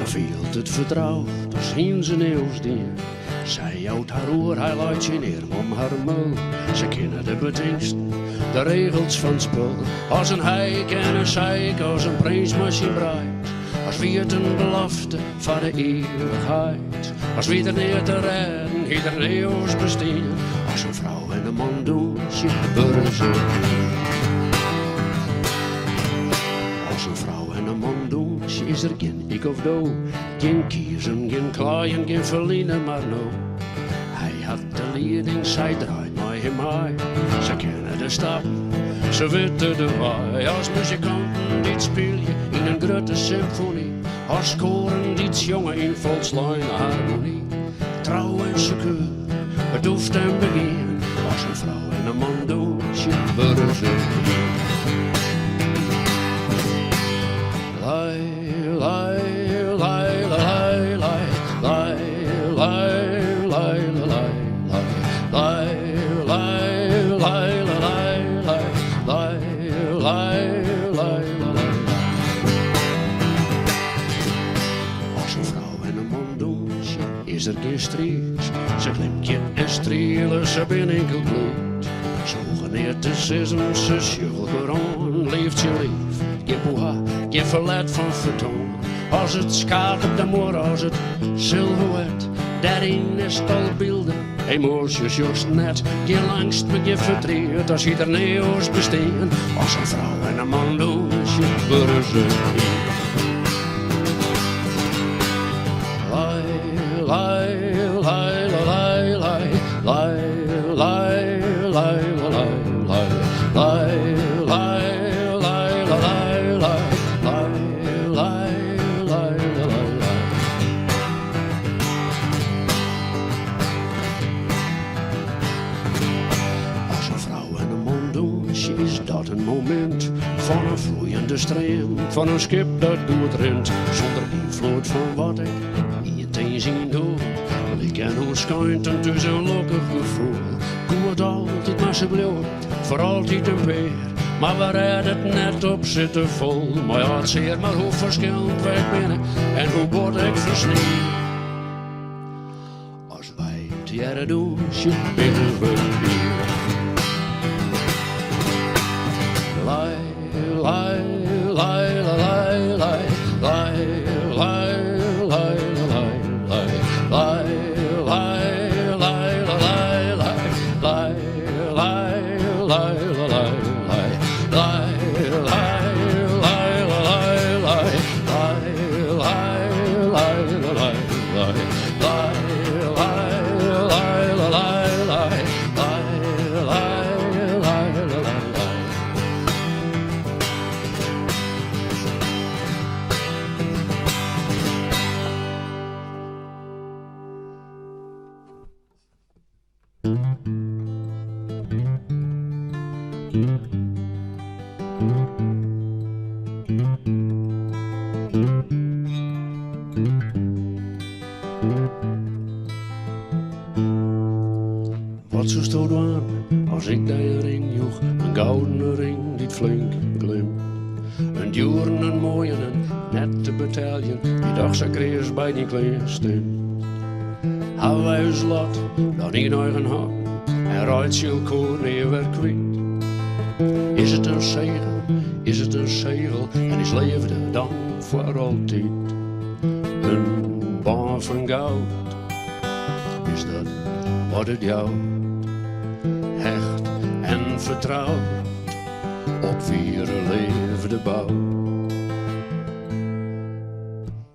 veelt het vertrouwd, dus heen zijn eeuwsdien. Zij houdt haar oor, hij laat je neer om haar mul. Ze kennen de betingsten, de regels van het spul. Als een heik en een zeik, als een prinsmachine braait. Als wie het een belofte van de eeuwigheid. Als wie er neer te redden, ieder eeuws besteden. Als een vrouw en een man doen, je gebeuren ze. Als een vrouw en een man doen, is er geen ik of do. Geen kiezen, geen klaaien, geen verliezen, maar no. Hij had de leiding, zij draait mij hem mij. Ze kennen de stappen, ze weten de waai. Als muzikanten dit speel je in een grote symfonie. Als scoren dit jongen in volslijn harmonie. Trouw en secuur, bedoeft en begin. Als een vrouw en een man doen, je worden ze. Lai, lai, lai, lai, lai, lai, lai, lai, lai, lai, lai, lai, lai, lai, lai. Als een vrouw en een man doen, is er geen strijd. Ze klimt je en strelen, ze ben enkel bloed. Zo geneerd te zitten, ze schuwel gewoon, leeft je lief. Je boha, je verlet van vertoon. Als het skaat op de moor, als het silhouet. Daarin is het al beelden, emoties juist net. Je langst met je verdriet, als ieder neeuws besteen. Als een vrouw en een man doen, je worden ze hier. Lai, lai, lai, lai, lai, lai, lai, lai, lai, lai, lai. Is dat een moment van een vloeiende stroom, van een schip dat goed rent, zonder invloed van wat ik niet eens zien doe. Ik ken ons schijnt en dus een lokkig gevoel. Goed altijd maar ze bleef, voor altijd een peer. Maar waar het net op zitten vol. Maar ja, het zeer maar hoe verschillend wij binnen en hoe word ik versneden. Als wij het jaren doen, je binnen we hier. Lai, lai, lai, lai, lai, lai, lai, lai, lai, lai, lai, lai, lai, lai, lai, lai, lai. Wat zo stoot aan als ik die ring joeg, een gouden ring die flink glimt. Een duur, een mooie en net te betalen, die dag ze kreeg bij die kleine stem. Hou wij ons lot dan in eigen hand en rijdt je koor neer weer kwijt. Is het een zegel, is het een zegel en is leefde dan voor altijd. Een baan van goud, is dat wat het jou hecht en vertrouwt op vier leefde bouw.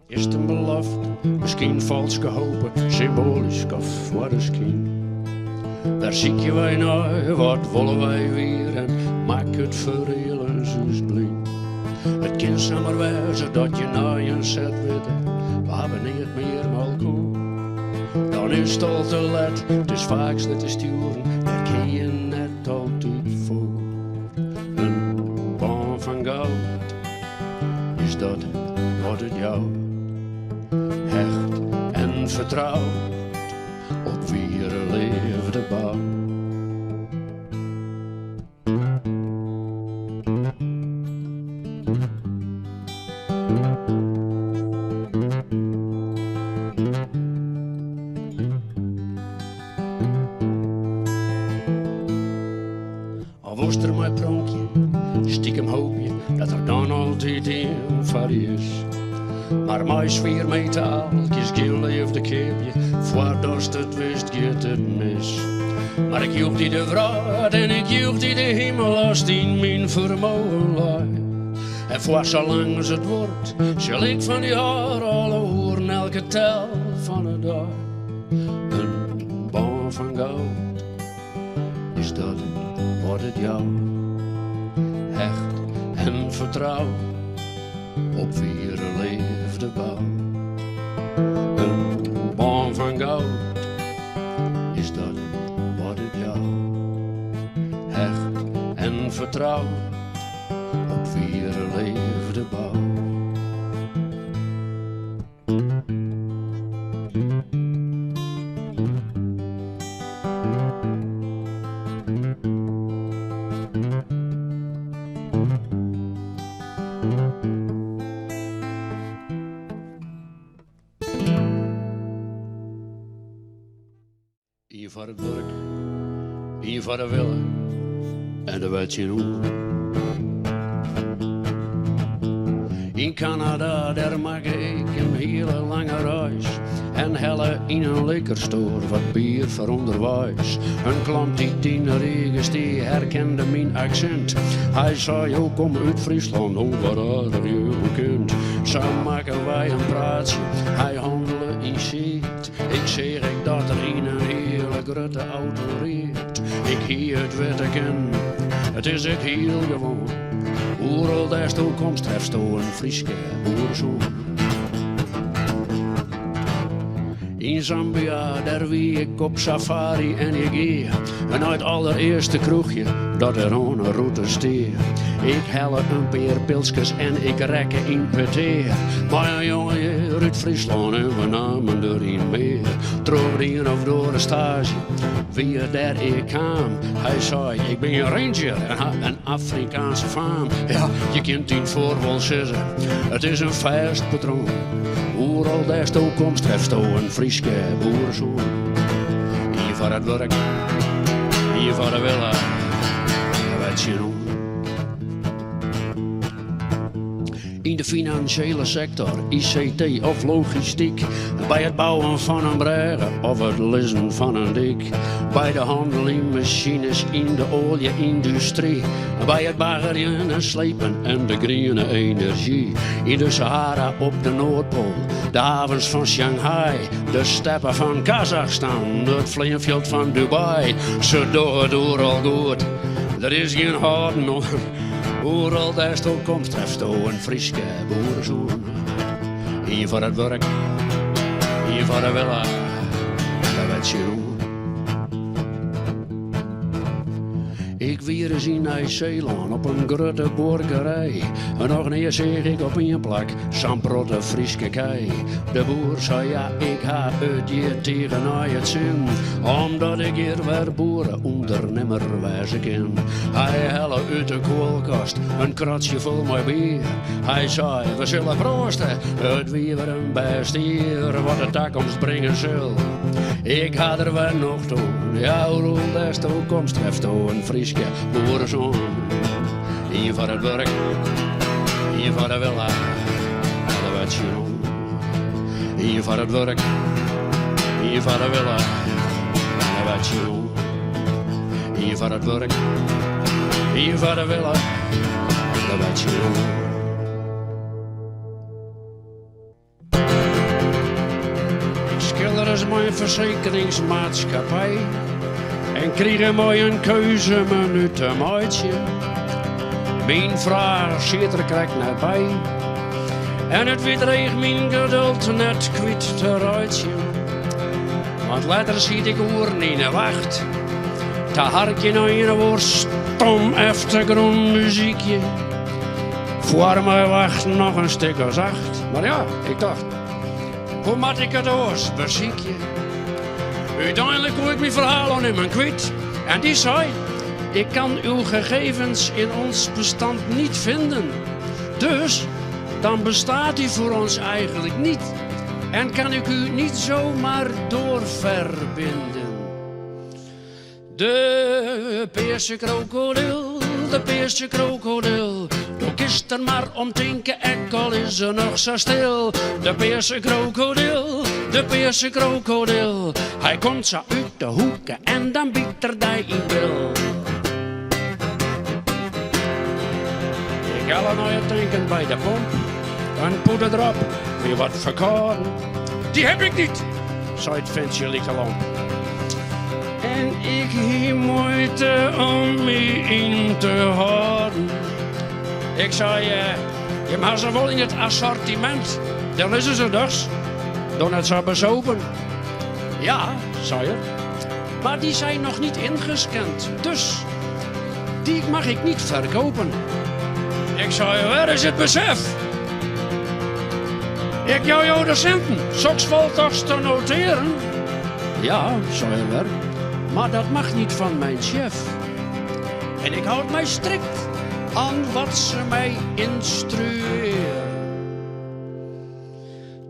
Is het een belofte, misschien vals gehopen, symbolisch of wat is kind. Daar zie je wij nou, wat willen wij weer en maak het verreel en zus blind. Het kind zal maar wezen dat je nou een zet weet, we hebben niet meer mal goed. Dan is het al te laat, het is vaak slecht te sturen, daar kun je net altijd voor. Een baan van goud, is dat wat het jou hecht en vertrouwt op wie er leefde bouw. die is. Maar mij zwier metaaltjes geleefde keepje, voordat het wist gaat het mis. Maar ik joeg die de vraag en ik joeg die de hemel als die mijn vermogen leidt. En voor zolang als het wordt, zal ik van die haar alle horen elke tel van de dag. Een baan van goud, is dat wordt het jou. Hecht en vertrouw, op wie er leefde bouw. Een baan van goud, is dat wordt het jou. Hecht en vertrouw, op wie er leefde bouw. Hier voor het werk, hier voor de willen en de wetje hoe. In Canada, daar maak ik een hele lange reis. En helle in een liquorstore wat bier voor onderwijs. Een klant die tien regens, die herkende mijn accent. Hij zei, yo, kom uit Fryslân, hoe wat aardig je kunt. Zo maken wij een praatje, hij handelde in shit. Ik zeg dat er in een hele grote auto reed. Ik hier het witte ken, het is ik heel gewoon. Overal des toekomst heeft een Frieske boerenzoon. In Zambia, daar wie ik op safari en ik geef. En uit het allereerste kroegje, dat er aan een route steer. Ik helle een paar pilsjes en ik rekke in peteer. Maar een jongen hier uit Fryslân en we namen er een meer. Droog die of door de stage, wie er daar ik kwam. Hij zei, ik ben een ranger en had een Afrikaanse faam. Ja, je kunt die voorwel zeggen, het is een vast patroon. Overal des toekomst heeft een Frieske boerenzoon. Hier voor het werk, hier voor de villa, weet je nog. In de financiële sector, ICT of logistiek. Bij het bouwen van een brug of het lezen van een dik. Bij de handel in machines in de olie-industrie. Bij het baggeren en slepen en de groene energie. In de Sahara op de Noordpool, de havens van Shanghai. De steppen van Kazachstan, het vleeveld van Dubai. Ze doen het overal goed, er is geen houden nog. Overal des toekomst heeft een Frieske boerenzoon. Hier voor het werk, hier voor de villa, dat weet je hoe. Ik weer eens in Laitsjende op een grote boerderij. En nog neer zeg ik op een plak, Samprotte Frieske kei. De boer zei ja, ik ha het je tegen het zin. Omdat ik hier weer boerenondernemer wezen ken. Hij helle uit de koelkast een kratje vol met bier. Hij zei, we zullen proosten, het weer een best hier. Wat de toekomst brengen zal. Ik ga er wel nog toe, ja, hoe des toekomst heeft een Frieske boerenzoon. Hier voor het werk, hier voor de villa, dat weet je nog. Hier voor het werk, hier voor de villa, dat weet je nog. Hier voor het werk, hier voor de villa, dat weet je nog. Schilder is mijn verzekeringsmaatschappij. En kregen mij een keuzeminuut een maatje. Mijn vraag zit er krijgt net bij. En het bedreigt mijn geduld net kwijt te ruitje. Want later ziet ik oren in de wacht. Te hartje naar een woord stom achtergrond muziekje. Voor mij wacht nog een stuk als 8. Maar ja, ik dacht, hoe moet ik het oors beziekje? Uiteindelijk hoor ik mijn verhaal aan hem kwijt. En die zei, ik kan uw gegevens in ons bestand niet vinden. Dus, dan bestaat u voor ons eigenlijk niet. En kan ik u niet zomaar doorverbinden. De Peerse krokodil, de Peerse krokodil. Doe kist er maar om tinken, ek al is er nog zo stil. De Peerse krokodil, de Peerse krokodil. Hij komt zo uit de hoeken en dan biedt er die in wil. Ik ga naar je tanken bij de pomp. Een poeder erop, weer wat verkoren. Die heb ik niet, zei het ventje likkelam. En ik heb moeite om me in te houden. Ik zei, je mag ze wel in het assortiment. Dan is ze dus. Dan het zo bezopen. Ja, zei je. Maar die zijn nog niet ingescand. Dus die mag ik niet verkopen. Ik zei, waar is het besef? Ik jou de centen. Soks valt toch te noteren? Ja, zei je wel. Maar dat mag niet van mijn chef. En ik houd mij strikt aan wat ze mij instrueren.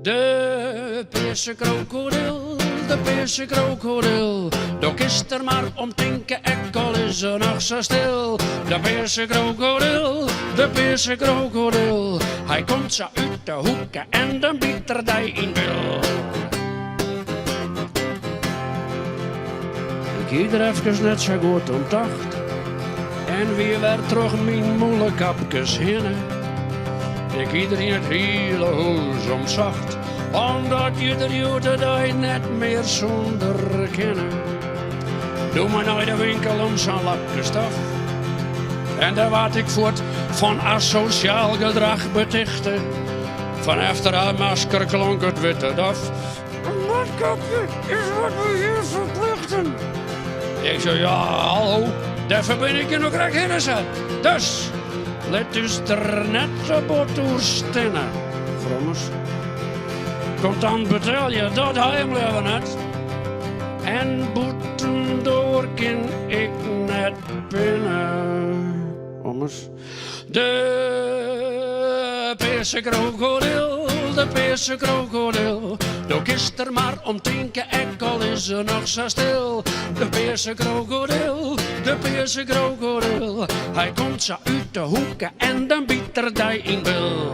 De Peerse krokodil, de Peerse krokodil. Doe kist er maar om tinken, ek al is er nog zo stil. De Peerse krokodil, de Peerse krokodil. Hij komt zo uit de hoeken en dan biedt er die in wil. Ik hield er even net zo goed om tacht. En weer werd terug mijn moeilijkapjes heen. Ik iedereen het hele huis omzacht. Omdat je de jute die net meer zonder kennen. Doe maar naar de winkel om zo'n lapje stof. En daar werd ik voort van asociaal gedrag betichten. Vanaf de masker klonk het witte dof. Een mondkapje is wat we hier verplichten. Ik zei, ja, hallo, daarvoor ben ik je nog graag ingezet. Dus, let dus er net op wat stinnen. Vrommers. Komt dan betaal je dat heim leven net. En boeten door kan ik net binnen. Ommers. De Peerse krokodil, de Peerse krokodil. Doe kist er maar om tinken, ek al is er nog zo stil. De Peerse krokodil, de Peerse krokodil. Hij komt zo uit de hoeken en dan biedt er die in wil.